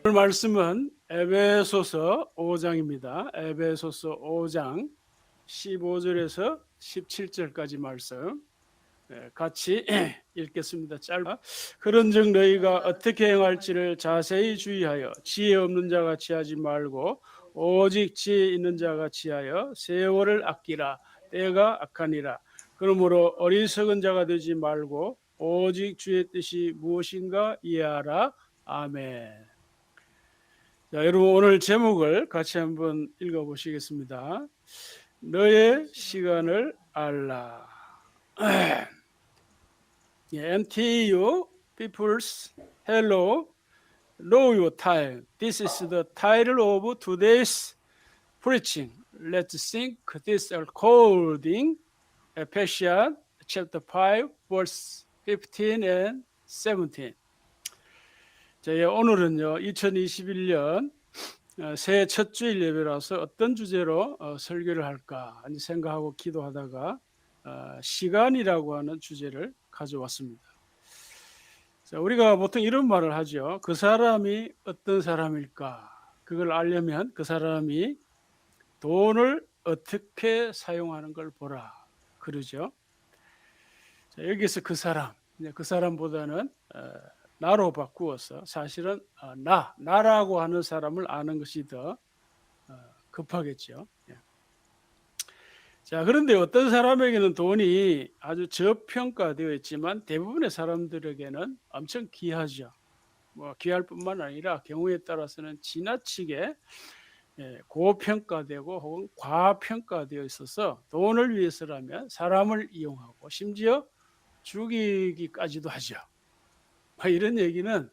오늘 말씀은 에베소서 5장입니다. 에베소서 5장 15절에서 17절까지 말씀 같이 읽겠습니다. 짧아. 그런즉 너희가 어떻게 행할지를 자세히 주의하여 지혜 없는 자 같이 하지 말고 오직 지혜 있는 자 같이 하여 세월을 아끼라. 때가 악하니라. 그러므로 어리석은 자가 되지 말고 오직 주의 뜻이 무엇인가 이해하라. 아멘. 자, 여러분 오늘 제목을 같이 한번 읽어보시겠습니다. 너의 시간을 알라. NTU People's Hello, Know Your Time. This is the title of today's preaching. Let's think this according Ephesians chapter 5, verse 15 and 17. 자, 오늘은요 2021년 새해 첫 주일 예배라서 어떤 주제로 설교를 할까 생각하고 기도하다가 시간이라고 하는 주제를 가져왔습니다. 자, 우리가 보통 이런 말을 하죠. 그 사람이 어떤 사람일까? 그걸 알려면 그 사람이 돈을 어떻게 사용하는 걸 보라 그러죠. 자, 여기서 그 사람보다는 나로 바꾸어서 사실은 나라고 하는 사람을 아는 것이 더 급하겠죠. 자, 그런데 어떤 사람에게는 돈이 아주 저평가되어 있지만 대부분의 사람들에게는 엄청 귀하죠. 뭐 귀할 뿐만 아니라 경우에 따라서는 지나치게 고평가되고 혹은 과평가되어 있어서 돈을 위해서라면 사람을 이용하고 심지어 죽이기까지도 하죠. 이런 얘기는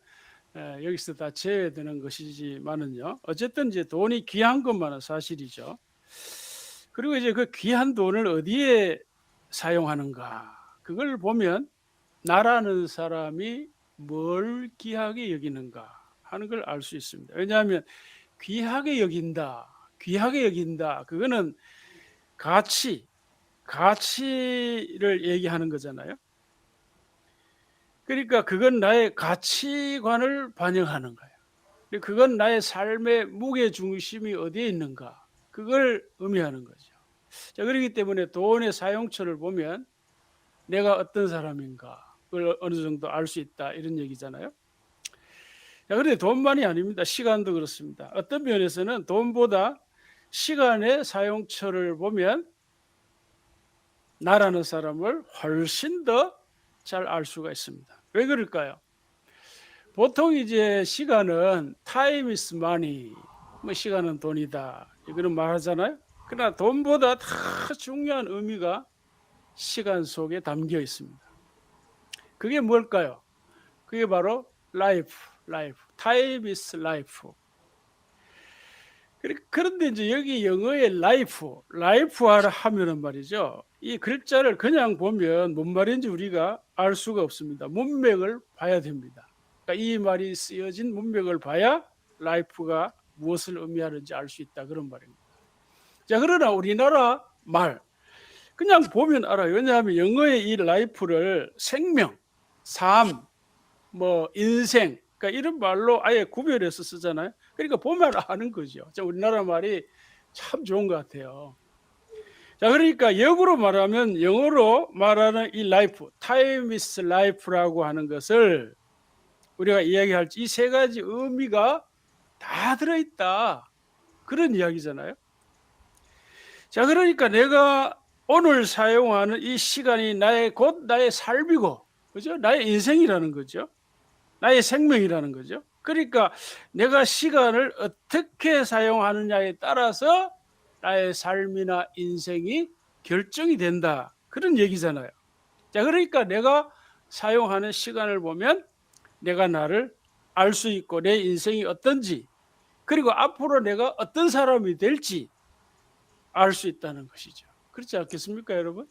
여기서 다 제외되는 것이지만은요. 어쨌든 이제 돈이 귀한 것만은 사실이죠. 그리고 이제 그 귀한 돈을 어디에 사용하는가? 그걸 보면 나라는 사람이 뭘 귀하게 여기는가 하는 걸 알 수 있습니다. 왜냐하면 귀하게 여긴다. 그거는 가치를 얘기하는 거잖아요. 그러니까 그건 나의 가치관을 반영하는 거예요. 그건 나의 삶의 무게중심이 어디에 있는가 그걸 의미하는 거죠. 자, 그렇기 때문에 돈의 사용처를 보면 내가 어떤 사람인가 그걸 어느 정도 알 수 있다 이런 얘기잖아요. 자, 그런데 돈만이 아닙니다. 시간도 그렇습니다. 어떤 면에서는 돈보다 시간의 사용처를 보면 나라는 사람을 훨씬 더 잘 알 수가 있습니다. 왜 그럴까요? 보통 이제 시간은 time is money, 뭐 시간은 돈이다 이거는 말하잖아요. 그러나 돈보다 더 중요한 의미가 시간 속에 담겨 있습니다. 그게 뭘까요? 그게 바로 life. Time is life. 그런데 이제 여기 영어의 life 하면은 말이죠. 이 글자를 그냥 보면 뭔 말인지 우리가 알 수가 없습니다. 문맥을 봐야 됩니다. 그러니까 이 말이 쓰여진 문맥을 봐야 life가 무엇을 의미하는지 알 수 있다 그런 말입니다. 자, 그러나 우리나라 말 그냥 보면 알아요. 왜냐하면 영어의 이 life를 생명, 삶, 뭐 인생 그러니까 이런 말로 아예 구별해서 쓰잖아요. 그러니까 보면 아는 거죠. 자, 우리나라 말이 참 좋은 것 같아요. 자, 그러니까 영어로 말하는 이 life, time is life라고 하는 것을 우리가 이야기할 이 세 가지 의미가 다 들어있다. 그런 이야기잖아요. 자, 그러니까 내가 오늘 사용하는 이 시간이 곧 나의 삶이고, 그죠? 나의 인생이라는 거죠. 나의 생명이라는 거죠. 그러니까 내가 시간을 어떻게 사용하느냐에 따라서 나의 삶이나 인생이 결정이 된다. 그런 얘기잖아요. 자, 그러니까 내가 사용하는 시간을 보면 내가 나를 알 수 있고 내 인생이 어떤지 그리고 앞으로 내가 어떤 사람이 될지 알 수 있다는 것이죠. 그렇지 않겠습니까, 여러분?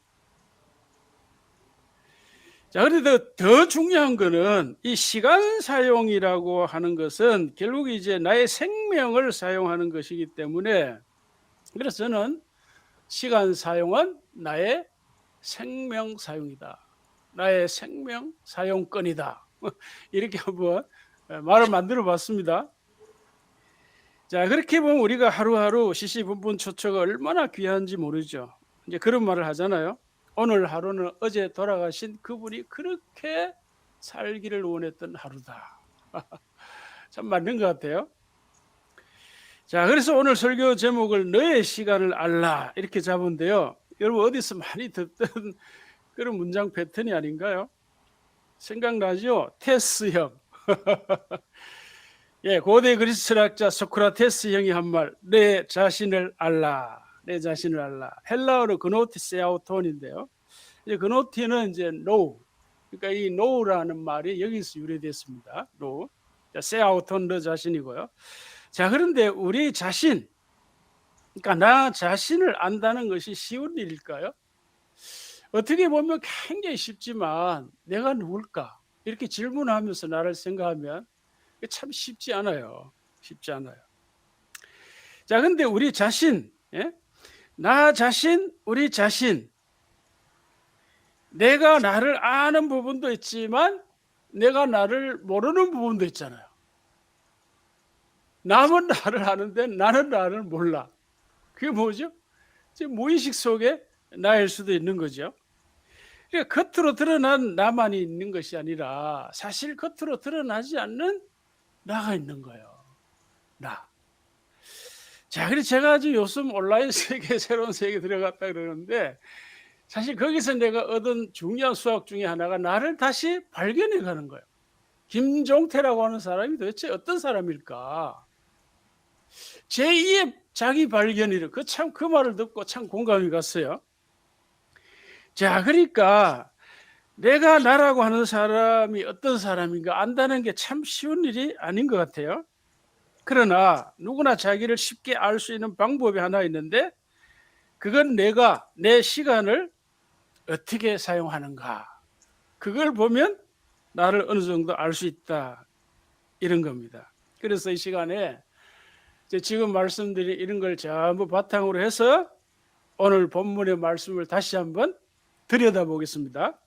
자, 그런데 더 중요한 거는 이 시간 사용이라고 하는 것은 결국 이제 나의 생명을 사용하는 것이기 때문에 그래서 저는 시간 사용은 나의 생명 사용이다. 나의 생명 사용권이다. 이렇게 한번 말을 만들어 봤습니다. 자, 그렇게 보면 우리가 하루하루 시시분분초초가 얼마나 귀한지 모르죠. 이제 그런 말을 하잖아요. 오늘 하루는 어제 돌아가신 그분이 그렇게 살기를 원했던 하루다. 참 맞는 것 같아요. 자, 그래서 오늘 설교 제목을 너의 시간을 알라 이렇게 잡은데요. 여러분 어디서 많이 듣던 그런 문장 패턴이 아닌가요? 생각나죠? 테스 형. 예, 고대 그리스 철학자 소크라테스 형이 한 말, 내 자신을 알라, 내 자신을 알라. 헬라어로 그노티세아오톤인데요. 이제 그노티는 이제 know, 그러니까 이 know라는 말이 여기서 유래됐습니다. know, 세아오톤 너 자신이고요. 자, 그런데 우리 자신, 그러니까 나 자신을 안다는 것이 쉬운 일일까요? 어떻게 보면 굉장히 쉽지만 내가 누굴까? 이렇게 질문하면서 나를 생각하면 참 쉽지 않아요. 쉽지 않아요. 자, 근데 우리 자신, 예? 나 자신, 우리 자신, 내가 나를 아는 부분도 있지만 내가 나를 모르는 부분도 있잖아요. 남은 나를 아는데 나는 나를 몰라. 그게 뭐죠? 무의식 속에 나일 수도 있는 거죠. 그러니까 겉으로 드러난 나만이 있는 것이 아니라 사실 겉으로 드러나지 않는 나가 있는 거예요. 나. 자, 그래서 제가 아주 요즘 온라인 세계, 새로운 세계에 들어갔다 그러는데 사실 거기서 내가 얻은 중요한 수학 중에 하나가 나를 다시 발견해 가는 거예요. 김종태라고 하는 사람이 도대체 어떤 사람일까? 제2의 자기 발견이래. 그 말을 듣고 참 공감이 갔어요. 자, 그러니까 내가 나라고 하는 사람이 어떤 사람인가 안다는 게 참 쉬운 일이 아닌 것 같아요. 그러나 누구나 자기를 쉽게 알 수 있는 방법이 하나 있는데 그건 내가 내 시간을 어떻게 사용하는가. 그걸 보면 나를 어느 정도 알 수 있다. 이런 겁니다. 그래서 이 시간에 지금 말씀드린 이런 걸 전부 바탕으로 해서 오늘 본문의 말씀을 다시 한번 들여다보겠습니다.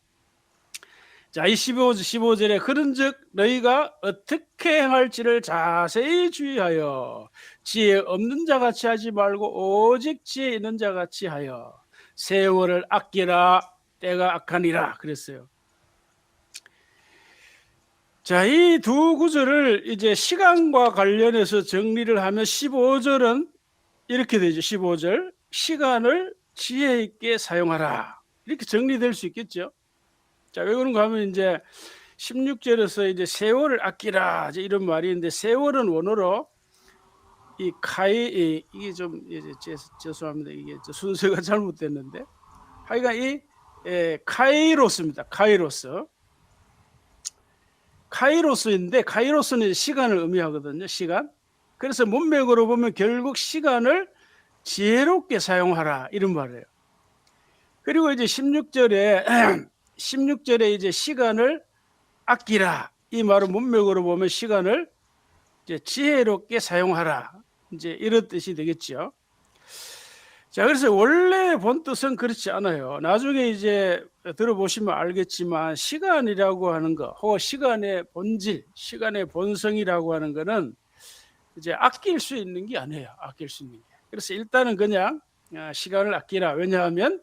자, 이 15절에 그런즉 너희가 어떻게 행할지를 자세히 주의하여 지혜 없는 자같이 하지 말고 오직 지혜 있는 자같이 하여 세월을 아끼라 때가 악하니라 그랬어요. 자, 이 두 구절을 이제 시간과 관련해서 정리를 하면 15절은 이렇게 되죠. 15절 시간을 지혜 있게 사용하라 이렇게 정리될 수 있겠죠. 자, 왜 그런가 하면 이제 16절에서 이제 세월을 아끼라 이제 이런 말이 있는데 세월은 원어로 이 이게 좀 죄송합니다. 이게 순서가 잘못됐는데 하여간 이 카이로스입니다. 카이로스인데 카이로스는 시간을 의미하거든요. 시간. 그래서 문맥으로 보면 결국 시간을 지혜롭게 사용하라 이런 말이에요. 그리고 이제 16절에 이제 시간을 아끼라 이 말은 문맥으로 보면 시간을 이제 지혜롭게 사용하라 이제 이런 뜻이 되겠죠. 자, 그래서 원래 본 뜻은 그렇지 않아요. 나중에 이제 들어보시면 알겠지만 시간이라고 하는 거 혹은 시간의 본질, 시간의 본성이라고 하는 거는 이제 아낄 수 있는 게 아니에요. 아낄 수 있는 게. 그래서 일단은 그냥 시간을 아끼라. 왜냐하면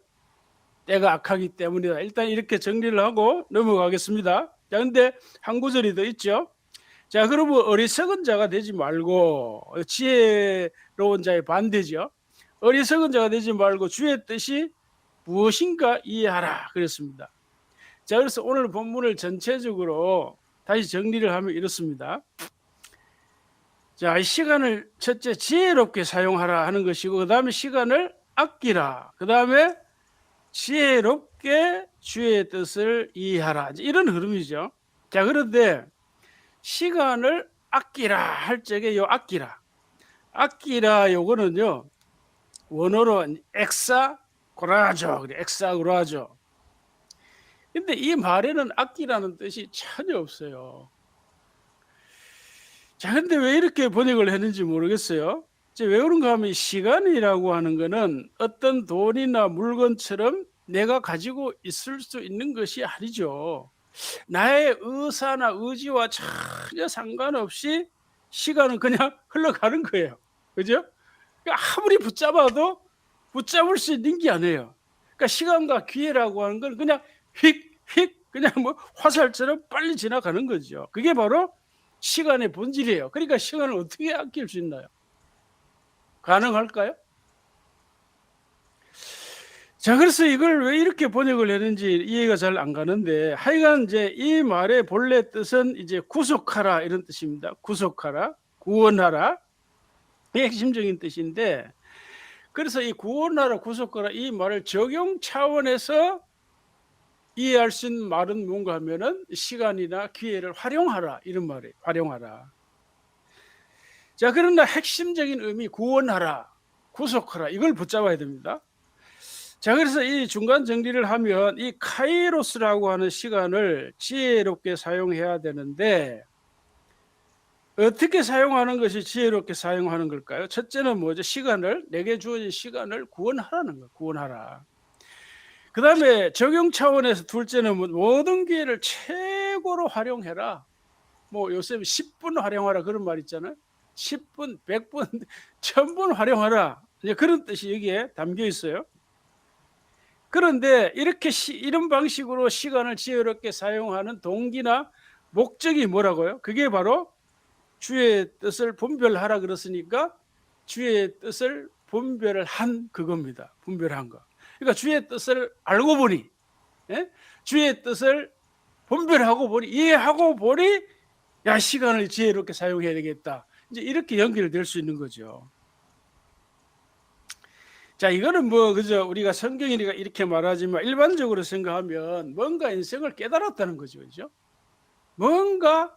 때가 악하기 때문이다. 일단 이렇게 정리를 하고 넘어가겠습니다. 자, 근데 한 구절이 더 있죠. 자, 그러면 어리석은 자가 되지 말고 지혜로운 자의 반대죠. 어리석은 자가 되지 말고 주의 뜻이 무엇인가 이해하라 그랬습니다. 자, 그래서 오늘 본문을 전체적으로 다시 정리를 하면 이렇습니다. 자, 이 시간을 첫째 지혜롭게 사용하라 하는 것이고 그 다음에 시간을 아끼라. 그 다음에 지혜롭게 주의 뜻을 이해하라. 이런 흐름이죠. 자, 그런데 시간을 아끼라 할 적에 요 아끼라 요거는요 원어로 엑사고라죠. 엑사고라죠. 근데 이 말에는 아끼라는 뜻이 전혀 없어요. 자, 근데 왜 이렇게 번역을 했는지 모르겠어요. 왜 그런가 하면 시간이라고 하는 거는 어떤 돈이나 물건처럼 내가 가지고 있을 수 있는 것이 아니죠. 나의 의사나 의지와 전혀 상관없이 시간은 그냥 흘러가는 거예요. 그죠? 그러니까 아무리 붙잡아도 붙잡을 수 있는 게 아니에요. 그러니까 시간과 기회라고 하는 건 그냥 휙휙 그냥 뭐 화살처럼 빨리 지나가는 거죠. 그게 바로 시간의 본질이에요. 그러니까 시간을 어떻게 아낄 수 있나요? 가능할까요? 자, 그래서 이걸 왜 이렇게 번역을 했는지 이해가 잘 안 가는데, 하여간 이제 이 말의 본래 뜻은 이제 구속하라 이런 뜻입니다. 구속하라, 구원하라, 이게 핵심적인 뜻인데, 그래서 이 구원하라, 구속하라 이 말을 적용 차원에서 이해할 수 있는 말은 뭔가 하면은 시간이나 기회를 활용하라 이런 말이에요. 활용하라. 자, 그러나 핵심적인 의미 구원하라, 구속하라 이걸 붙잡아야 됩니다. 자, 그래서 이 중간 정리를 하면 이 카이로스라고 하는 시간을 지혜롭게 사용해야 되는데, 어떻게 사용하는 것이 지혜롭게 사용하는 걸까요? 첫째는 뭐죠? 시간을, 내게 주어진 시간을 구원하라는 거예요. 구원하라. 그 다음에 적용 차원에서 둘째는 모든 기회를 최고로 활용해라. 뭐 요새 10분 활용하라 그런 말 있잖아요. 10분, 100분, 1000분 활용하라. 이제 그런 뜻이 여기에 담겨 있어요. 그런데 이렇게 이런 방식으로 시간을 지혜롭게 사용하는 동기나 목적이 뭐라고요? 그게 바로 주의 뜻을 분별하라 그랬으니까 주의 뜻을 분별을 한 그겁니다. 분별한 거. 그러니까 주의 뜻을 알고 보니, 주의 뜻을 분별하고 보니, 이해하고 보니, 야, 시간을 지혜롭게 사용해야 되겠다. 이제 이렇게 연결될 수 있는 거죠. 자, 이거는 뭐 그저 우리가 성경이니까 이렇게 말하지만 일반적으로 생각하면 뭔가 인생을 깨달았다는 거죠. 그죠? 뭔가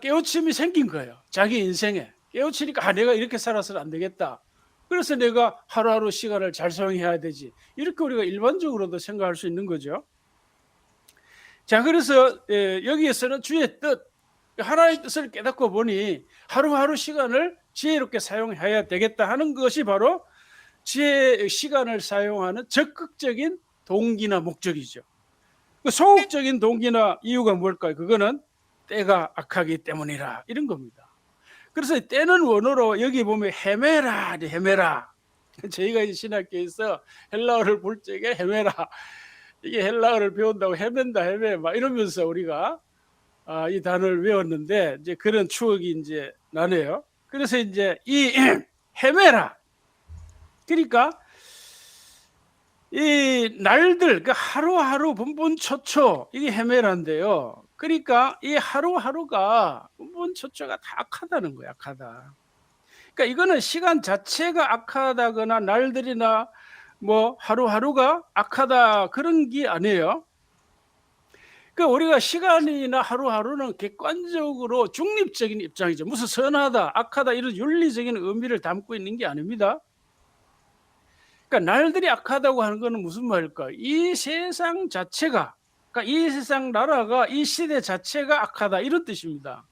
깨우침이 생긴 거예요. 자기 인생에. 깨우치니까 내가 이렇게 살아서는 안 되겠다. 그래서 내가 하루하루 시간을 잘 사용해야 되지. 이렇게 우리가 일반적으로도 생각할 수 있는 거죠. 자, 그래서 여기에서는 주의 뜻, 하나의 뜻을 깨닫고 보니 하루하루 시간을 지혜롭게 사용해야 되겠다 하는 것이 바로 지혜의 시간을 사용하는 적극적인 동기나 목적이죠. 그 소극적인 동기나 이유가 뭘까요? 그거는 때가 악하기 때문이라 이런 겁니다. 그래서 때는 원어로 여기 보면 헤매라, 헤매라. 저희가 이제 신학교에서 헬라어를 볼 적에 헤매라. 이게 헬라어를 배운다고 헤맨다, 헤매 막 이러면서 우리가 이 단어를 외웠는데 이제 그런 추억이 이제 나네요. 그래서 이제 이 헤매라. 그러니까 이 날들, 그 하루하루 분분초초 이게 헤매란데요. 그러니까 이 하루하루가 분분초초가 다 악하다는 거야, 악하다. 그러니까 이거는 시간 자체가 악하다거나 날들이나 뭐 하루하루가 악하다 그런 게 아니에요. 그러니까 우리가 시간이나 하루하루는 객관적으로 중립적인 입장이죠. 무슨 선하다, 악하다 이런 윤리적인 의미를 담고 있는 게 아닙니다. 그러니까 날들이 악하다고 하는 것은 무슨 말일까? 이 세상 자체가, 그러니까 이 세상 나라가, 이 시대 자체가 악하다 이런 뜻입니다.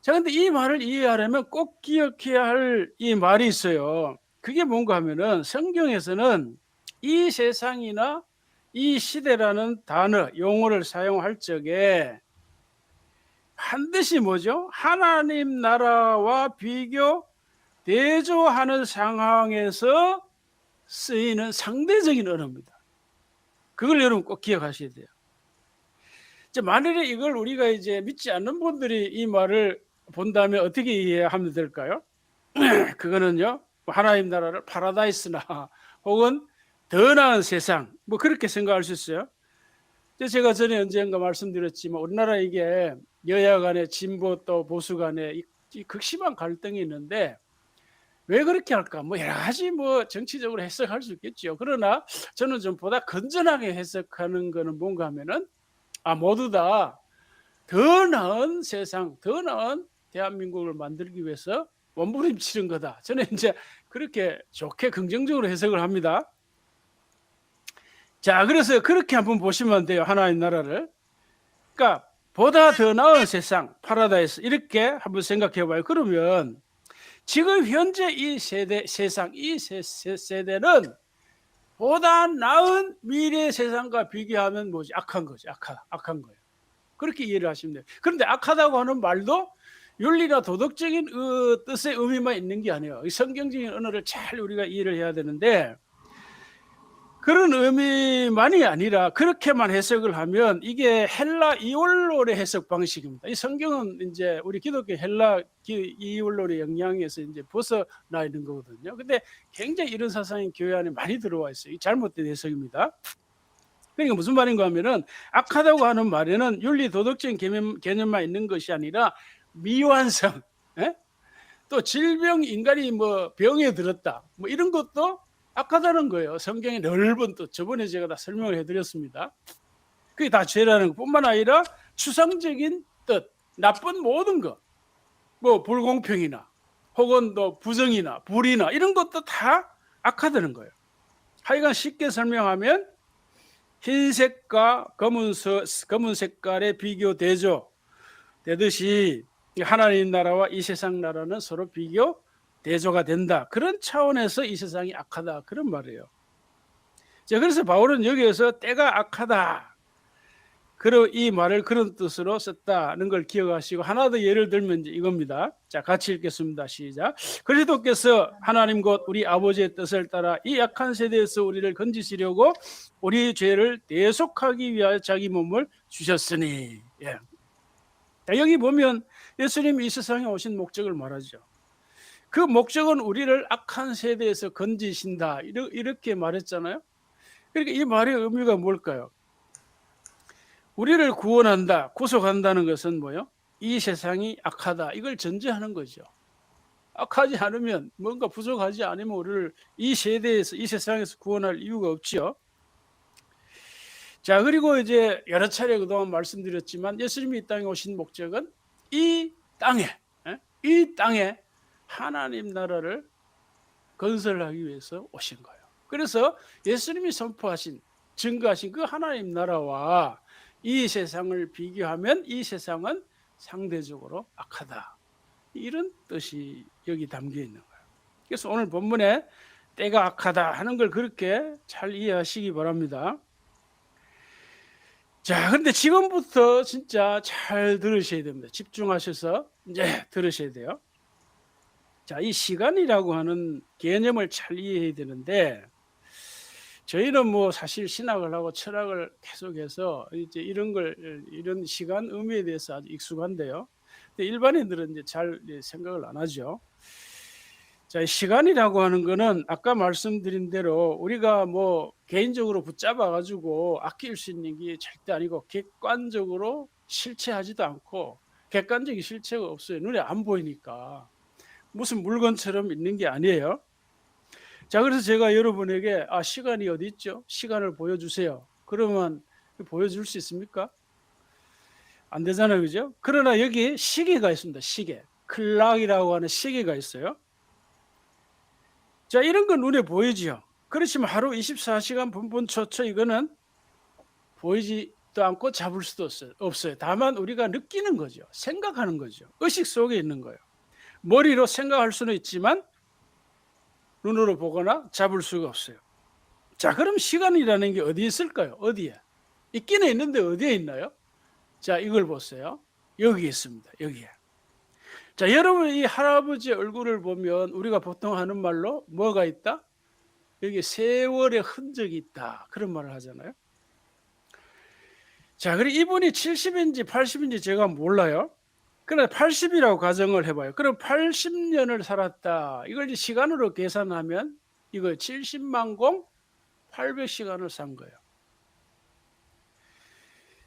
자, 근데 이 말을 이해하려면 꼭 기억해야 할 이 말이 있어요. 그게 뭔가 하면은 성경에서는 이 세상이나 이 시대라는 단어, 용어를 사용할 적에 반드시 뭐죠? 하나님 나라와 비교, 대조하는 상황에서 쓰이는 상대적인 언어입니다. 그걸 여러분 꼭 기억하셔야 돼요. 만일에 이걸 우리가 이제 믿지 않는 분들이 이 말을 본다면 어떻게 이해하면 될까요? 그거는요, 하나님 나라를 파라다이스나 혹은 더 나은 세상, 뭐 그렇게 생각할 수 있어요. 제가 전에 언젠가 말씀드렸지만 우리나라 이게 여야 간의 진보 또 보수 간의 이 극심한 갈등이 있는데 왜 그렇게 할까? 뭐 여러 가지 뭐 정치적으로 해석할 수 있겠죠. 그러나 저는 좀 보다 건전하게 해석하는 거는 뭔가 하면은 모두 다 더 나은 세상, 더 나은 대한민국을 만들기 위해서 몸부림치는 거다. 저는 이제 그렇게 좋게 긍정적으로 해석을 합니다. 자, 그래서 그렇게 한번 보시면 돼요. 하나님 나라를. 그러니까 보다 더 나은 세상, 파라다이스 이렇게 한번 생각해 봐요. 그러면 지금 현재 이 세상, 이 세대는 보다 나은 미래 세상과 비교하면 뭐지? 악한 거죠. 악한 거예요. 그렇게 이해를 하시면 돼요. 그런데 악하다고 하는 말도 윤리나 도덕적인 뜻의 의미만 있는 게 아니에요. 이 성경적인 언어를 잘 우리가 이해를 해야 되는데 그런 의미만이 아니라 그렇게만 해석을 하면 이게 헬라 이원론의 해석 방식입니다. 이 성경은 이제 우리 기독교 헬라 이원론의 영향에서 이제 벗어나 있는 거거든요. 근데 굉장히 이런 사상이 교회 안에 많이 들어와 있어요. 이 잘못된 해석입니다. 그러니까 무슨 말인가 하면은 악하다고 하는 말에는 윤리 도덕적인 개념만 있는 것이 아니라 미완성, 예? 또 질병, 인간이 뭐 병에 들었다, 뭐 이런 것도 악하다는 거예요. 성경의 넓은 뜻, 저번에 제가 다 설명을 해드렸습니다. 그게 다 죄라는 것뿐만 아니라 추상적인 뜻, 나쁜 모든 것, 뭐 불공평이나 혹은 또 부정이나 불이나 이런 것도 다 악하다는 거예요. 하여간 쉽게 설명하면 흰색과 검은 색깔의 비교되죠. 되듯이 하나님 나라와 이 세상 나라는 서로 비교 대조가 된다. 그런 차원에서 이 세상이 악하다. 그런 말이에요. 자, 그래서 바울은 여기에서 때가 악하다. 이 말을 그런 뜻으로 썼다는 걸 기억하시고 하나 더 예를 들면 이제 이겁니다. 자, 같이 읽겠습니다. 시작. 그리스도께서 하나님 곧 우리 아버지의 뜻을 따라 이 악한 세대에서 우리를 건지시려고 우리 죄를 대속하기 위하여 자기 몸을 주셨으니. 예. 자, 여기 보면 예수님이 이 세상에 오신 목적을 말하죠. 그 목적은 우리를 악한 세대에서 건지신다. 이렇게 말했잖아요. 그러니까 이 말의 의미가 뭘까요? 우리를 구원한다, 구속한다는 것은 뭐요? 이 세상이 악하다. 이걸 전제하는 거죠. 악하지 않으면, 뭔가 부족하지 않으면 우리를 이 세대에서, 이 세상에서 구원할 이유가 없죠. 자, 그리고 이제 여러 차례 그동안 말씀드렸지만 예수님이 이 땅에 오신 목적은 이 땅에 하나님 나라를 건설하기 위해서 오신 거예요. 그래서 예수님이 선포하신, 증거하신 그 하나님 나라와 이 세상을 비교하면 이 세상은 상대적으로 악하다. 이런 뜻이 여기 담겨 있는 거예요. 그래서 오늘 본문에 때가 악하다 하는 걸 그렇게 잘 이해하시기 바랍니다. 자, 그런데 지금부터 진짜 잘 들으셔야 됩니다. 집중하셔서 이제 들으셔야 돼요. 자, 이 시간이라고 하는 개념을 잘 이해해야 되는데 저희는 뭐 사실 신학을 하고 철학을 계속해서 이제 이런 시간 의미에 대해서 아주 익숙한데요. 근데 일반인들은 이제 잘 생각을 안 하죠. 자, 시간이라고 하는 거는 아까 말씀드린 대로 우리가 뭐 개인적으로 붙잡아 가지고 아낄 수 있는 게 절대 아니고 객관적으로 실체하지도 않고 객관적인 실체가 없어요. 눈에 안 보이니까. 무슨 물건처럼 있는 게 아니에요. 자, 그래서 제가 여러분에게 시간이 어디 있죠? 시간을 보여주세요. 그러면 보여줄 수 있습니까? 안 되잖아요, 그죠? 그러나 여기 시계가 있습니다. 시계. 클락이라고 하는 시계가 있어요. 자, 이런 건 눈에 보이죠. 그렇지만 하루 24시간 분분초초 이거는 보이지도 않고 잡을 수도 없어요. 다만 우리가 느끼는 거죠. 생각하는 거죠. 의식 속에 있는 거예요. 머리로 생각할 수는 있지만 눈으로 보거나 잡을 수가 없어요. 자, 그럼 시간이라는 게 어디에 있을까요? 어디에? 있기는 있는데 어디에 있나요? 자, 이걸 보세요. 여기 있습니다. 여기에. 자, 여러분 이 할아버지 얼굴을 보면 우리가 보통 하는 말로 뭐가 있다? 여기 세월의 흔적이 있다. 그런 말을 하잖아요. 자, 그리고 이분이 70인지 80인지 제가 몰라요. 그러나 80이라고 가정을 해봐요. 그럼 80년을 살았다. 이걸 이제 시간으로 계산하면 이거 70만 공 800시간을 산 거예요.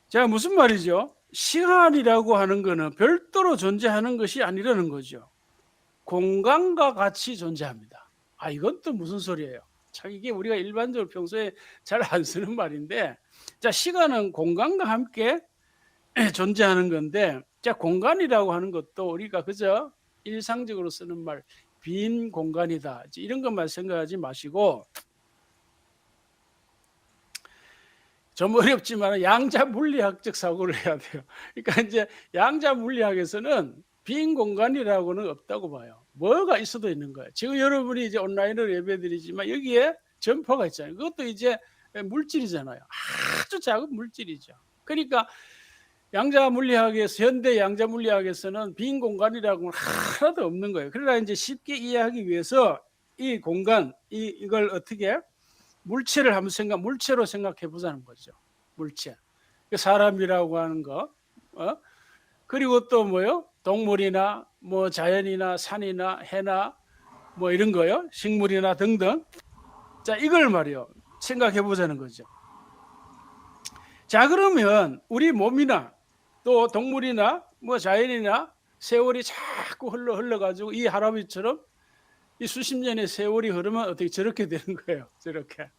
자, 무슨 말이죠? 시간이라고 하는 거는 별도로 존재하는 것이 아니라는 거죠. 공간과 같이 존재합니다. 이건 또 무슨 소리예요? 참 이게 우리가 일반적으로 평소에 잘 안 쓰는 말인데, 자, 시간은 공간과 함께 존재하는 건데, 자, 공간이라고 하는 것도 우리가 그저 일상적으로 쓰는 말, 빈 공간이다. 이런 것만 생각하지 마시고, 좀 어렵지만 양자 물리학적 사고를 해야 돼요. 그러니까 이제 양자 물리학에서는 빈 공간이라고는 없다고 봐요. 뭐가 있어도 있는 거예요. 지금 여러분이 이제 온라인으로 예배드리지만 여기에 점퍼가 있잖아요. 그것도 이제 물질이잖아요. 아주 작은 물질이죠. 그러니까 양자 물리학에서 현대 양자 물리학에서는 빈 공간이라고는 하나도 없는 거예요. 그러나 이제 쉽게 이해하기 위해서 이 공간 이걸 어떻게 물체를 한번 물체로 생각해 보자는 거죠. 물체. 사람이라고 하는 거. 그리고 또 뭐요? 동물이나 뭐 자연이나 산이나 해나 뭐 이런 거요. 식물이나 등등. 자, 이걸 말이요. 생각해 보자는 거죠. 자, 그러면 우리 몸이나 또 동물이나 뭐 자연이나 세월이 자꾸 흘러가지고 이 할아버지처럼 이 수십 년의 세월이 흐르면 어떻게 저렇게 되는 거예요. 저렇게.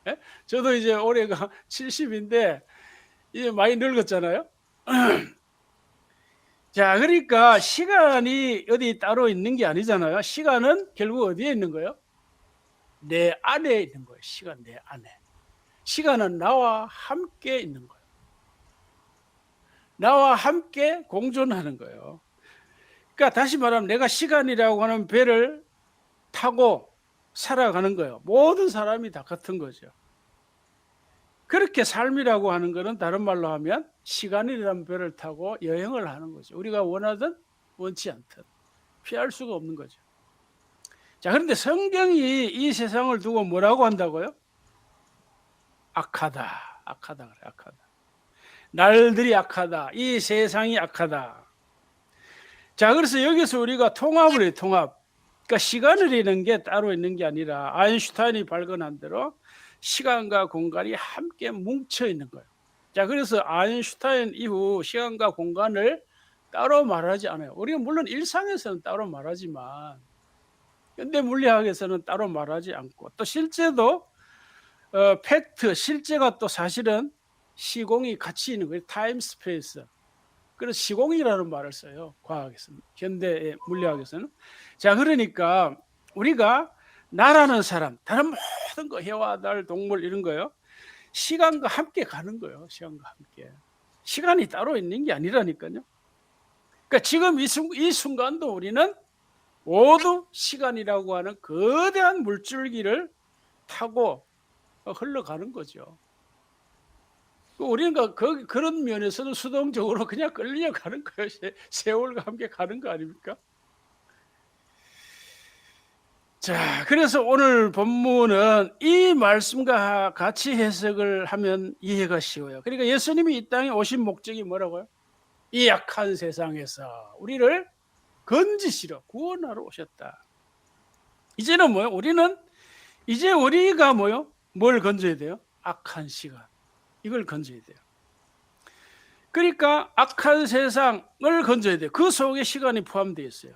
예? 저도 이제 올해가 70인데 이제 많이 늙었잖아요. 자, 그러니까 시간이 어디 따로 있는 게 아니잖아요. 시간은 결국 어디에 있는 거예요? 내 안에 있는 거예요. 시간 내 안에. 시간은 나와 함께 있는 거예요. 나와 함께 공존하는 거예요. 그러니까 다시 말하면 내가 시간이라고 하는 배를 타고 살아가는 거예요. 모든 사람이 다 같은 거죠. 그렇게 삶이라고 하는 것은 다른 말로 하면 시간이라는 배를 타고 여행을 하는 거죠. 우리가 원하든 원치 않든 피할 수가 없는 거죠. 자, 그런데 성경이 이 세상을 두고 뭐라고 한다고요? 악하다. 악하다 그래. 악하다. 날들이 악하다. 이 세상이 악하다. 자, 그래서 여기서 우리가 통합을 해요. 통합. 그러니까 시간이라는 게 따로 있는 게 아니라 아인슈타인이 발견한 대로 시간과 공간이 함께 뭉쳐 있는 거예요. 자, 그래서 아인슈타인 이후 시간과 공간을 따로 말하지 않아요. 우리가 물론 일상에서는 따로 말하지만 현대 물리학에서는 따로 말하지 않고 또 실제도 팩트, 실제가 또 사실은 시공이 같이 있는 거예요. 타임 스페이스. 그래서 시공이라는 말을 써요. 과학에서는. 현대 물리학에서는. 자, 그러니까 우리가 나라는 사람, 다른 모든 거, 해와 달, 동물 이런 거요. 시간과 함께 가는 거예요. 시간과 함께. 시간이 따로 있는 게 아니라니까요. 그러니까 지금 이 순간도 우리는 모두 시간이라고 하는 거대한 물줄기를 타고 흘러가는 거죠. 우리는 그런 면에서는 수동적으로 그냥 끌려가는 거예요. 세월과 함께 가는 거 아닙니까? 자, 그래서 오늘 본문은 이 말씀과 같이 해석을 하면 이해가 쉬워요. 그러니까 예수님이 이 땅에 오신 목적이 뭐라고요? 이 약한 세상에서 우리를 건지시러 구원하러 오셨다. 이제는 뭐요? 이제 우리가 뭐요? 뭘 건져야 돼요? 악한 시간. 이걸 건져야 돼요. 그러니까 악한 세상을 건져야 돼요. 그 속에 시간이 포함되어 있어요.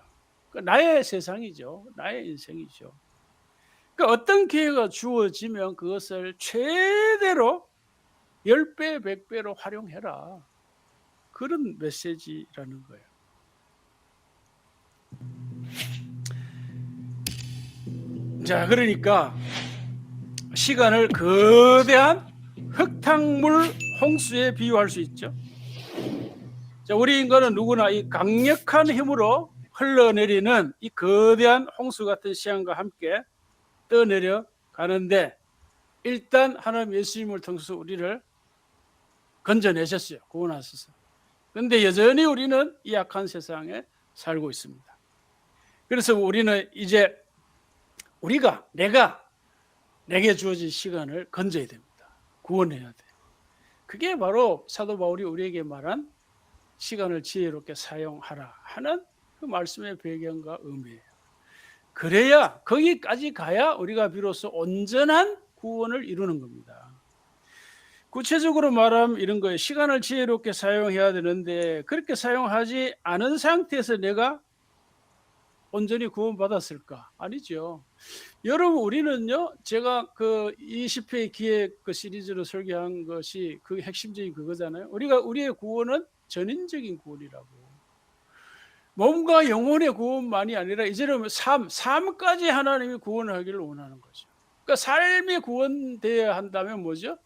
나의 세상이죠. 나의 인생이죠. 그러니까 어떤 기회가 주어지면 그것을 최대로 10배, 100배로 활용해라. 그런 메시지라는 거예요. 자, 그러니까 시간을 거대한 흙탕물 홍수에 비유할 수 있죠. 자, 우리 인간은 누구나 이 강력한 힘으로 흘러내리는 이 거대한 홍수 같은 시간과 함께 떠내려 가는데 일단 하나님 예수님을 통해서 우리를 건져내셨어요. 구원하셨어요. 그런데 여전히 우리는 이 악한 세상에 살고 있습니다. 그래서 우리는 이제 내게 주어진 시간을 건져야 됩니다. 구원해야 돼. 그게 바로 사도 바울이 우리에게 말한 시간을 지혜롭게 사용하라 하는 그 말씀의 배경과 의미예요. 그래야 거기까지 가야 우리가 비로소 온전한 구원을 이루는 겁니다. 구체적으로 말하면 이런 거예요. 시간을 지혜롭게 사용해야 되는데 그렇게 사용하지 않은 상태에서 내가 온전히 구원받았을까? 아니죠. 여러분, 우리는요, 제가 그 20회 기획 그 시리즈로 설계한 것이 그 핵심적인 그거잖아요. 우리의 구원은 전인적인 구원이라고. 몸과 영혼의 구원만이 아니라 이제는 삶까지 하나님이 구원하기를 원하는 거죠. 그러니까 삶이 구원되어야 한다면 뭐죠?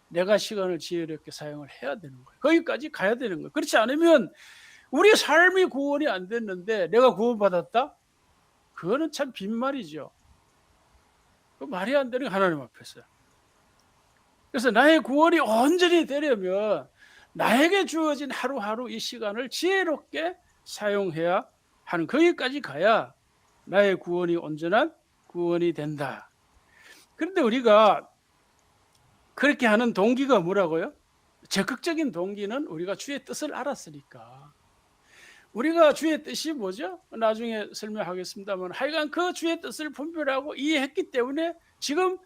내가 시간을 지혜롭게 사용을 해야 되는 거예요. 거기까지 가야 되는 거예요. 그렇지 않으면 우리 삶이 구원이 안 됐는데 내가 구원받았다? 그거는 참 빈말이죠. 그 말이 안 되는 게 하나님 앞에서. 그래서 나의 구원이 온전히 되려면 나에게 주어진 하루하루 이 시간을 지혜롭게 사용해야 하는 거기까지 가야 나의 구원이 온전한 구원이 된다. 그런데 우리가 그렇게 하는 동기가 뭐라고요? 적극적인 동기는 우리가 주의 뜻을 알았으니까. 우리가 주의 뜻이 뭐죠? 나중에 설명하겠습니다만 하여간 그 주의 뜻을 분별하고 이해했기 때문에 지금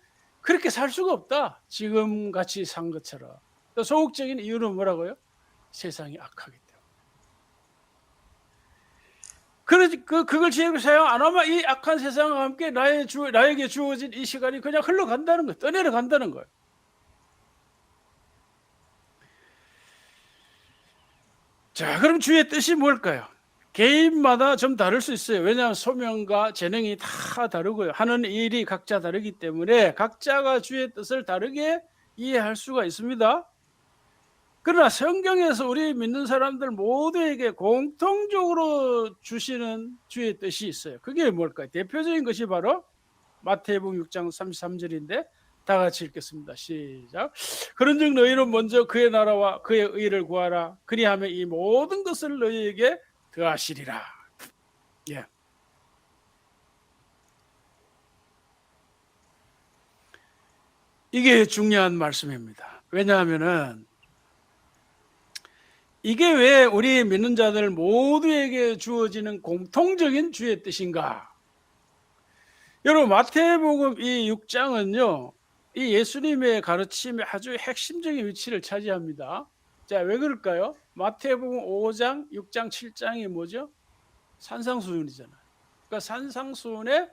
그렇게 살 수가 없다. 지금 같이 산 것처럼. 또 소극적인 이유는 뭐라고요? 세상이 악하기 때문에. 그걸 지혜롭게 사용 안 하면 이 악한 세상과 함께 나에게 주어진 이 시간이 그냥 흘러간다는 거예요. 떠내려간다는 거예요. 자, 그럼 주의 뜻이 뭘까요? 개인마다 좀 다를 수 있어요. 왜냐하면 소명과 재능이 다 다르고요. 하는 일이 각자 다르기 때문에 각자가 주의 뜻을 다르게 이해할 수가 있습니다. 그러나 성경에서 우리 믿는 사람들 모두에게 공통적으로 주시는 주의 뜻이 있어요. 그게 뭘까요? 대표적인 것이 바로 마태복음 6장 33절인데 다 같이 읽겠습니다. 시작. 그런즉 너희는 먼저 그의 나라와 그의 의를 구하라. 그리하면 이 모든 것을 너희에게 더하시리라. 예. 이게 중요한 말씀입니다. 왜냐하면은 이게 왜 우리 믿는 자들 모두에게 주어지는 공통적인 주의 뜻인가? 여러분 마태복음 이 6장은요. 이 예수님의 가르침의 아주 핵심적인 위치를 차지합니다. 자, 왜 그럴까요? 마태복음 5장, 6장, 7장이 뭐죠? 산상수훈이잖아요. 그러니까 산상수훈의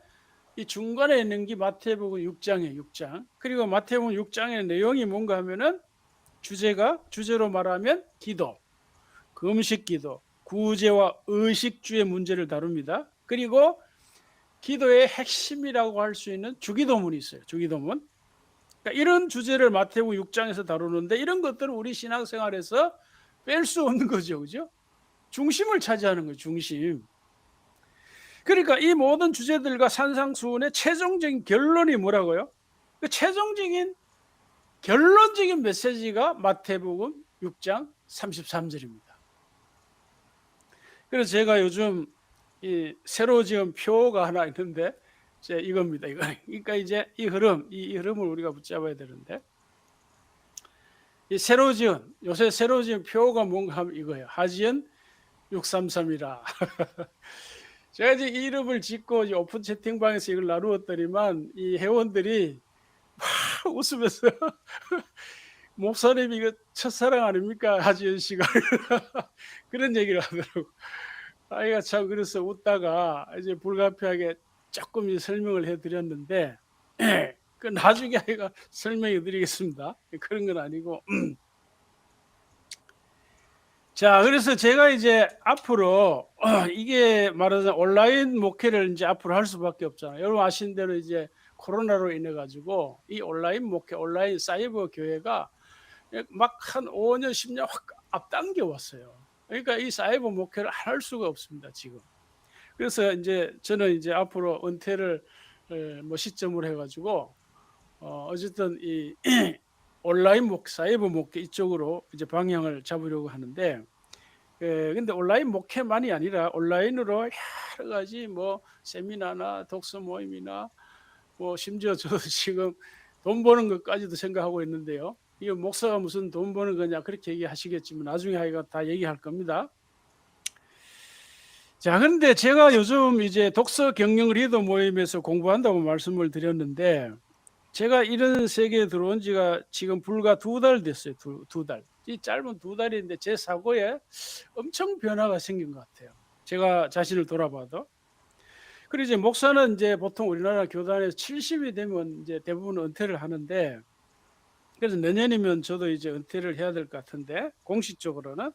이 중간에 있는 게 마태복음 6장이에요. 6장. 그리고 마태복음 6장의 내용이 뭔가 하면은 주제로 말하면 기도, 금식 기도, 구제와 의식주의 문제를 다룹니다. 그리고 기도의 핵심이라고 할 수 있는 주기도문이 있어요. 주기도문. 그러니까 이런 주제를 마태복음 6장에서 다루는데 이런 것들은 우리 신앙생활에서 뺄 수 없는 거죠. 그죠? 중심을 차지하는 거예요. 중심. 그러니까 이 모든 주제들과 산상수훈의 최종적인 결론이 뭐라고요? 그 최종적인 결론적인 메시지가 마태복음 6장 33절입니다. 그래서 제가 요즘 이 새로 지은 표가 하나 있는데 이겁니다. 이거. 그러니까 이제 이 흐름을 우리가 붙잡아야 되는데 이 요새 새로 지은 표가 뭔가 하면 이거예요. 하지연 633이라. 제가 이제 이 이름을 짓고 이제 오픈 채팅방에서 이걸 나누었더니만 이 회원들이 막 웃으면서 목사님 이거 첫사랑 아닙니까? 하지연 씨가 그런 얘기를 하더라고. 아이가 참 그래서 웃다가 이제 불가피하게 조금 설명을 해드렸는데 그 나중에 아이가 설명해 드리겠습니다. 그런 건 아니고 자, 그래서 제가 이제 앞으로 이게 말하자면 온라인 목회를 이제 앞으로 할 수밖에 없잖아요. 여러분 아시는 대로 이제 코로나로 인해 가지고 이 온라인 목회, 온라인 사이버 교회가 막 한 5년, 10년 확 앞당겨 왔어요. 그러니까 이 사이버 목회를 할 수가 없습니다, 지금. 그래서 이제 저는 이제 앞으로 은퇴를 뭐 시점으로 해가지고 어쨌든 이 온라인 사이버 목회 이쪽으로 이제 방향을 잡으려고 하는데, 근데 온라인 목회만이 아니라 온라인으로 여러 가지 뭐 세미나나 독서 모임이나 뭐 심지어 저도 지금 돈 버는 것까지도 생각하고 있는데요. 이거 목사가 무슨 돈 버는 거냐 그렇게 얘기하시겠지만 나중에 하여가 다 얘기할 겁니다. 자, 그런데 제가 요즘 이제 독서 경영 리더 모임에서 공부한다고 말씀을 드렸는데 제가 이런 세계에 들어온 지가 지금 불과 2달 됐어요. 두 달. 이 짧은 2달인데 제 사고에 엄청 변화가 생긴 것 같아요. 제가 자신을 돌아봐도. 그리고 이제 목사는 이제 보통 우리나라 교단에서 70이 되면 이제 대부분 은퇴를 하는데 그래서 내년이면 저도 이제 은퇴를 해야 될 것 같은데 공식적으로는.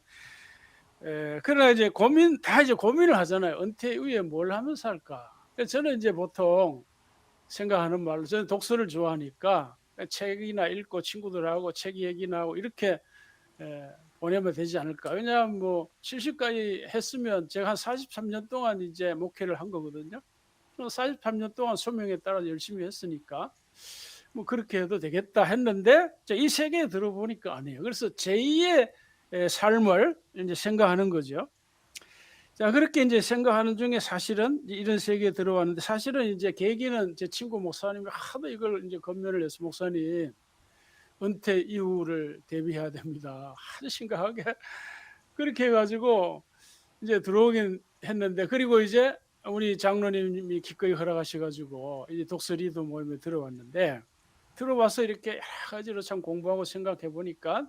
그러나 이제 고민을 하잖아요. 은퇴 이후에 뭘 하면서 할까? 그래서 저는 이제 보통 생각하는 말로 저는 독서를 좋아하니까 책이나 읽고 친구들하고 책 얘기나 하고 이렇게 보내면 되지 않을까. 왜냐하면 뭐 70까지 했으면 제가 한 43년 동안 이제 목회를 한 거거든요. 43년 동안 소명에 따라 열심히 했으니까 뭐 그렇게 해도 되겠다 했는데 이 세계에 들어보니까 아니에요. 그래서 제2의 삶을 이제 생각하는 거죠. 자, 그렇게 이제 생각하는 중에 사실은 이런 세계에 들어왔는데, 사실은 이제 계기는 제 친구 목사님이 하도 이걸 이제 권면을 해서, 목사님 은퇴 이후를 대비해야 됩니다, 아주 심각하게 그렇게 해가지고 이제 들어오긴 했는데, 그리고 이제 우리 장로님이 기꺼이 허락하셔가지고 이제 독서리도 모임에 들어왔는데, 들어와서 이렇게 여러 가지로 참 공부하고 생각해 보니까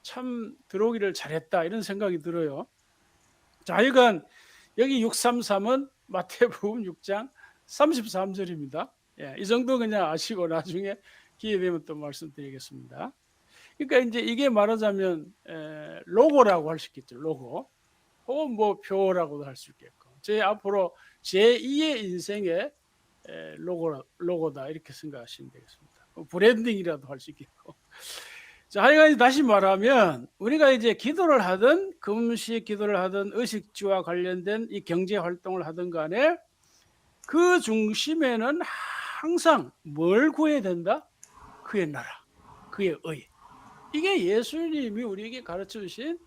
참 들어오기를 잘했다, 이런 생각이 들어요. 자, 하여간 여기 633은 마태복음 6장 33절입니다. 예, 이 정도 그냥 아시고 나중에 기회 되면 또 말씀드리겠습니다. 그러니까 이제 이게 말하자면 로고라고 할 수 있겠죠. 로고. 혹은 뭐 표라고도 할 수 있겠고, 제 앞으로 제2의 인생의 로고다, 이렇게 생각하시면 되겠습니다. 브랜딩이라도 할 수 있겠고. 자, 하여간 다시 말하면 우리가 이제 기도를 하든 금식 기도를 하든 의식주와 관련된 이 경제 활동을 하든 간에 그 중심에는 항상 뭘 구해야 된다? 그의 나라, 그의 의. 이게 예수님이 우리에게 가르쳐 주신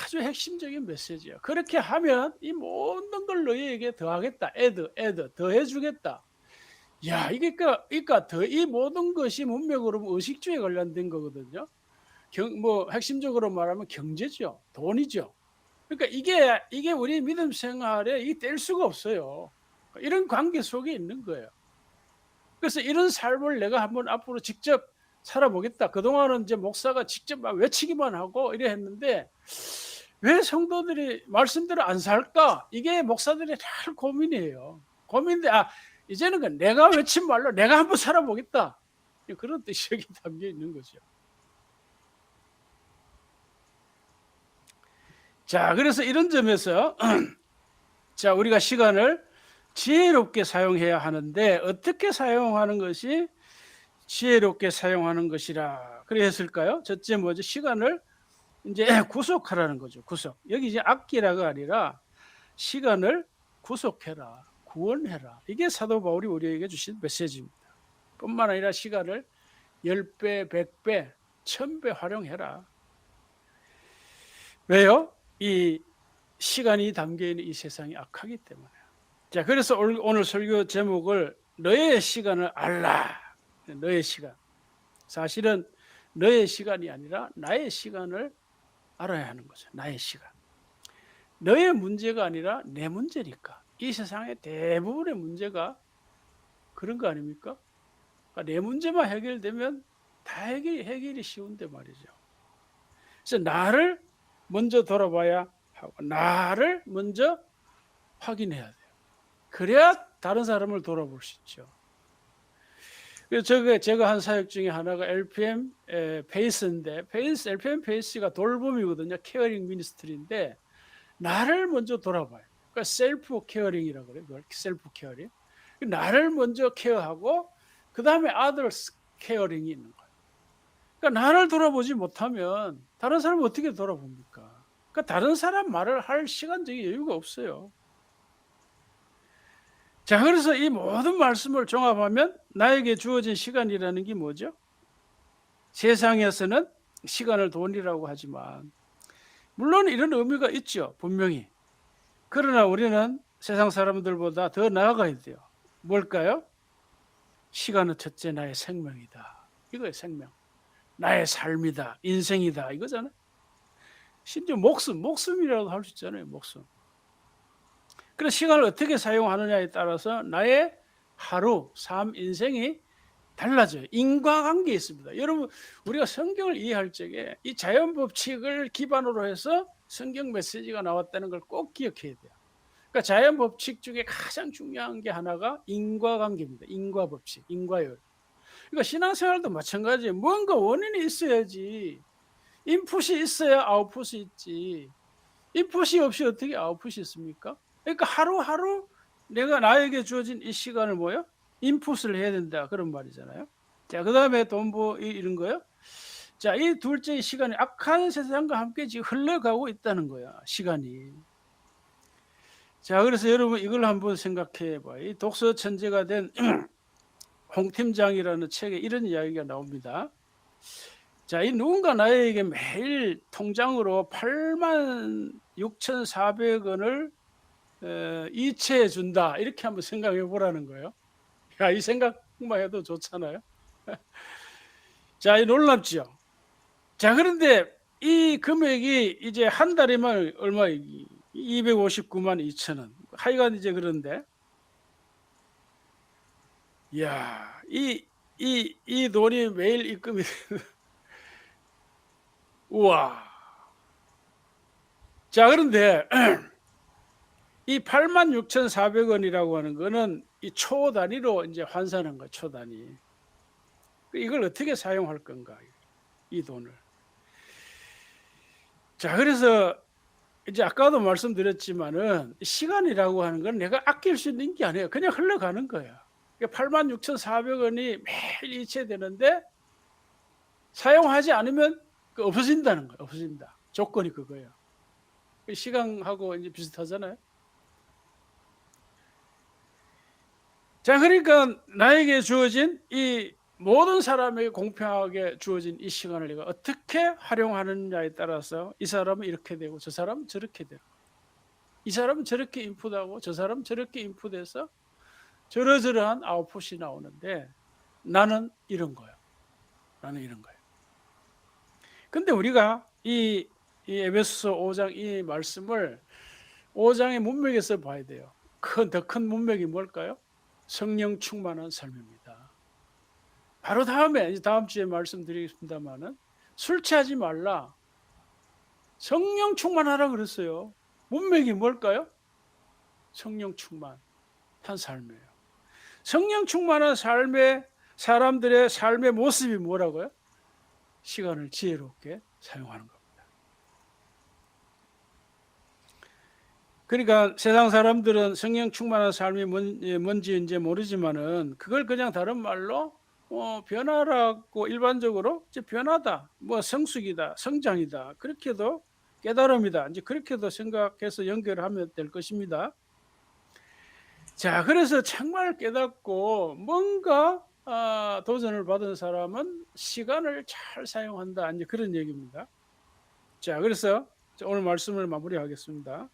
아주 핵심적인 메시지야. 그렇게 하면 이 모든 걸 너희에게 더하겠다. 애드 더해주겠다. 야, 이게 그러니까 이 모든 것이 문맥으로 의식주에 관련된 거거든요. 뭐 핵심적으로 말하면 경제죠, 돈이죠. 그러니까 이게 우리 믿음 생활에 이 뗄 수가 없어요. 이런 관계 속에 있는 거예요. 그래서 이런 삶을 내가 한번 앞으로 직접 살아보겠다. 그동안은 이제 목사가 직접 막 외치기만 하고 이래 했는데, 왜 성도들이 말씀대로 안 살까? 이게 목사들의 잘 고민이에요. 고민인데, 이제는 내가 외친 말로 내가 한번 살아보겠다, 그런 뜻이 여기 담겨 있는 거죠. 자, 그래서 이런 점에서 자, 우리가 시간을 지혜롭게 사용해야 하는데, 어떻게 사용하는 것이 지혜롭게 사용하는 것이라 그래 했을까요? 첫째 뭐죠? 시간을 이제 구속하라는 거죠. 구속. 여기 이제 아끼라가 아니라 시간을 구속해라, 구원해라. 이게 사도 바울이 우리에게 주신 메시지입니다. 뿐만 아니라 시간을 10배, 100배, 1000배 활용해라. 왜요? 이 시간이 담겨있는 이 세상이 악하기 때문에. 자, 그래서 오늘 설교 제목을 너의 시간을 알라. 너의 시간. 사실은 너의 시간이 아니라 나의 시간을 알아야 하는 거죠. 나의 시간. 너의 문제가 아니라 내 문제니까. 이 세상의 대부분의 문제가 그런 거 아닙니까? 그러니까 내 문제만 해결되면 다 해결이 쉬운데 말이죠. 그래서 나를 먼저 돌아봐야 하고, 나를 먼저 확인해야 돼요. 그래야 다른 사람을 돌아볼 수 있죠. 그래서 제가 한 사역 중에 하나가 LPM 페이스인데, LPM 페이스가 돌봄이거든요. 케어링 미니스트리인데, 나를 먼저 돌아봐요. 그러니까 셀프 케어링이라고 그래요. 셀프 케어링. 나를 먼저 케어하고 그 다음에 others 케어링이 있는 거예요. 그러니까 나를 돌아보지 못하면 다른 사람을 어떻게 돌아봅니까? 그러니까 다른 사람 말을 할 시간적인 여유가 없어요. 자, 그래서 이 모든 말씀을 종합하면 나에게 주어진 시간이라는 게 뭐죠? 세상에서는 시간을 돈이라고 하지만 물론 이런 의미가 있죠, 분명히. 그러나 우리는 세상 사람들보다 더 나아가야 돼요. 뭘까요? 시간은 첫째 나의 생명이다. 이거예요, 생명. 나의 삶이다, 인생이다, 이거잖아요. 심지어 목숨이라도 할 수 있잖아요, 목숨. 그래서 시간을 어떻게 사용하느냐에 따라서 나의 하루, 삶, 인생이 달라져요. 인과관계에 있습니다. 여러분, 우리가 성경을 이해할 적에 이 자연법칙을 기반으로 해서 성경 메시지가 나왔다는 걸 꼭 기억해야 돼요. 그러니까 자연법칙 중에 가장 중요한 게 하나가 인과관계입니다. 인과법칙, 인과열. 그러니까 신앙생활도 마찬가지예요. 뭔가 원인이 있어야지. 인풋이 있어야 아웃풋이 있지. 인풋이 없이 어떻게 아웃풋이 있습니까? 그러니까 하루하루 내가 나에게 주어진 이 시간을 뭐요? 인풋을 해야 된다, 그런 말이잖아요. 자, 그 다음에 돈보 이런 거요. 자, 이 둘째 시간이 악한 세상과 함께 지금 흘러가고 있다는 거야, 시간이. 자, 그래서 여러분 이걸 한번 생각해 봐요. 이 독서 천재가 된 홍 팀장이라는 책에 이런 이야기가 나옵니다. 자, 이 누군가 나에게 매일 통장으로 86,400원을 이체해 준다, 이렇게 한번 생각해 보라는 거예요. 야, 이 생각만 해도 좋잖아요. 자, 이 놀랍죠. 자, 그런데 이 금액이 이제 한 달이면 얼마, 259만 2천 원. 하여간 이제 그런데, 이야, 이 돈이 매일 입금이, 우와. 자, 그런데 이 86,400원이라고 하는 거는 이 초 단위로 이제 환산한 거야, 초 단위. 이걸 어떻게 사용할 건가, 이 돈을. 자, 그래서 이제 아까도 말씀드렸지만은 시간이라고 하는 건 내가 아낄 수 있는 게 아니에요. 그냥 흘러가는 거야. 86,400원이 매일 이체되는데 사용하지 않으면 없어진다는 거야. 없어진다. 조건이 그거예요. 시간하고 이제 비슷하잖아요. 자, 그러니까 나에게 주어진 이 모든 사람에게 공평하게 주어진 이 시간을 내가 어떻게 활용하느냐에 따라서 이 사람은 이렇게 되고 저 사람은 저렇게 되고, 이 사람은 저렇게 인풋하고 저 사람은 저렇게 인풋해서 저러저러한 아웃풋이 나오는데 나는 이런 거예요. 나는 이런 거예요. 근데 우리가 이 에베소서 5장 이 말씀을 5장의 문맥에서 봐야 돼요. 더 큰 문맥이 뭘까요? 성령 충만한 삶입니다. 바로 다음 주에 말씀드리겠습니다만은 술 취하지 말라. 성령 충만하라 그랬어요. 문맥이 뭘까요? 성령 충만한 삶이에요. 성령 충만한 삶의 사람들의 삶의 모습이 뭐라고요? 시간을 지혜롭게 사용하는 겁니다. 그러니까 세상 사람들은 성령 충만한 삶이 뭔지 이제 모르지만은 그걸 그냥 다른 말로 변화라고 일반적으로 이제 변화다, 뭐 성숙이다, 성장이다, 그렇게도 깨달음이다, 이제 그렇게도 생각해서 연결하면 될 것입니다. 자, 그래서 정말 깨닫고 뭔가 도전을 받은 사람은 시간을 잘 사용한다, 이제 그런 얘기입니다. 자, 그래서 오늘 말씀을 마무리하겠습니다.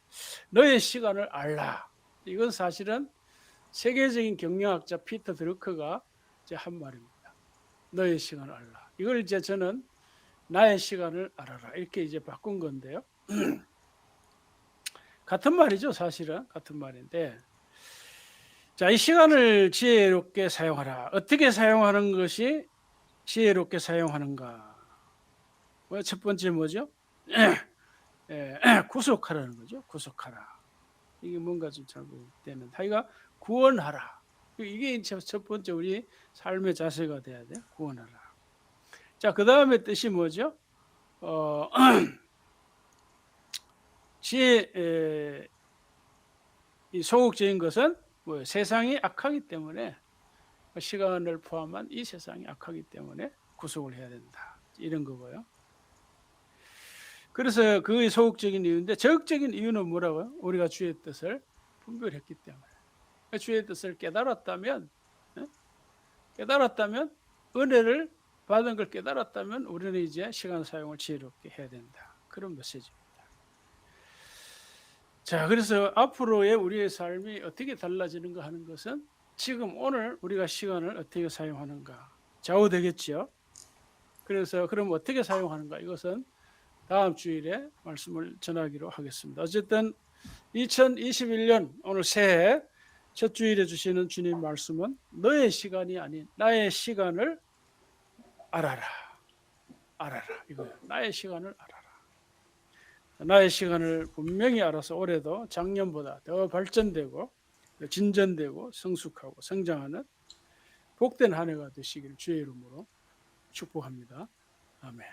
너의 시간을 알라. 이건 사실은 세계적인 경영학자 피터 드루커가 이제 한 말입니다. 너의 시간을 알라. 이걸 이제 저는 나의 시간을 알아라, 이렇게 이제 바꾼 건데요. 같은 말이죠, 사실은 같은 말인데. 자, 이 시간을 지혜롭게 사용하라. 어떻게 사용하는 것이 지혜롭게 사용하는가? 첫 번째 뭐죠? 구속하라는 거죠. 구속하라. 이게 뭔가 좀 잘못되는. 하여가 구원하라. 이게 첫 번째 우리 삶의 자세가 돼야 돼요. 구원하라. 자, 그 다음에 뜻이 뭐죠? 지혜, 이 소극적인 것은 뭐예요? 세상이 악하기 때문에, 시간을 포함한 이 세상이 악하기 때문에 구속을 해야 된다, 이런 거고요. 그래서 그의 소극적인 이유인데, 적극적인 이유는 뭐라고요? 우리가 주의 뜻을 분별했기 때문에. 주의 뜻을 깨달았다면 은혜를 받은 걸 깨달았다면 우리는 이제 시간 사용을 지혜롭게 해야 된다, 그런 메시지입니다. 자, 그래서 앞으로의 우리의 삶이 어떻게 달라지는가 하는 것은 지금 오늘 우리가 시간을 어떻게 사용하는가 좌우되겠죠. 그래서 그럼 어떻게 사용하는가, 이것은 다음 주일에 말씀을 전하기로 하겠습니다. 어쨌든 2021년 오늘 새해 첫 주일에 주시는 주님 말씀은 너의 시간이 아닌 나의 시간을 알아라. 알아라, 이거예요. 나의 시간을 알아라. 나의 시간을 분명히 알아서 올해도 작년보다 더 발전되고 진전되고 성숙하고 성장하는 복된 한 해가 되시길 주의 이름으로 축복합니다. 아멘.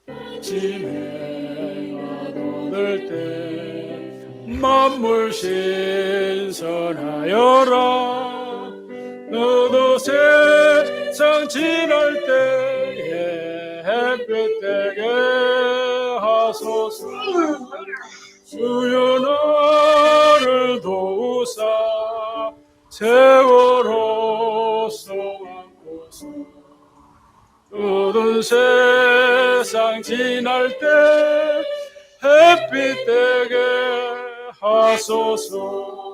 아침에 얻을 때 만물 신선하여라. 너도 세상 지날 때에 햇볕 되게 하소서. 주여 나를 도우사 세월호 속 안고서 어두운 세상 지날 때 햇빛 되게 하소서.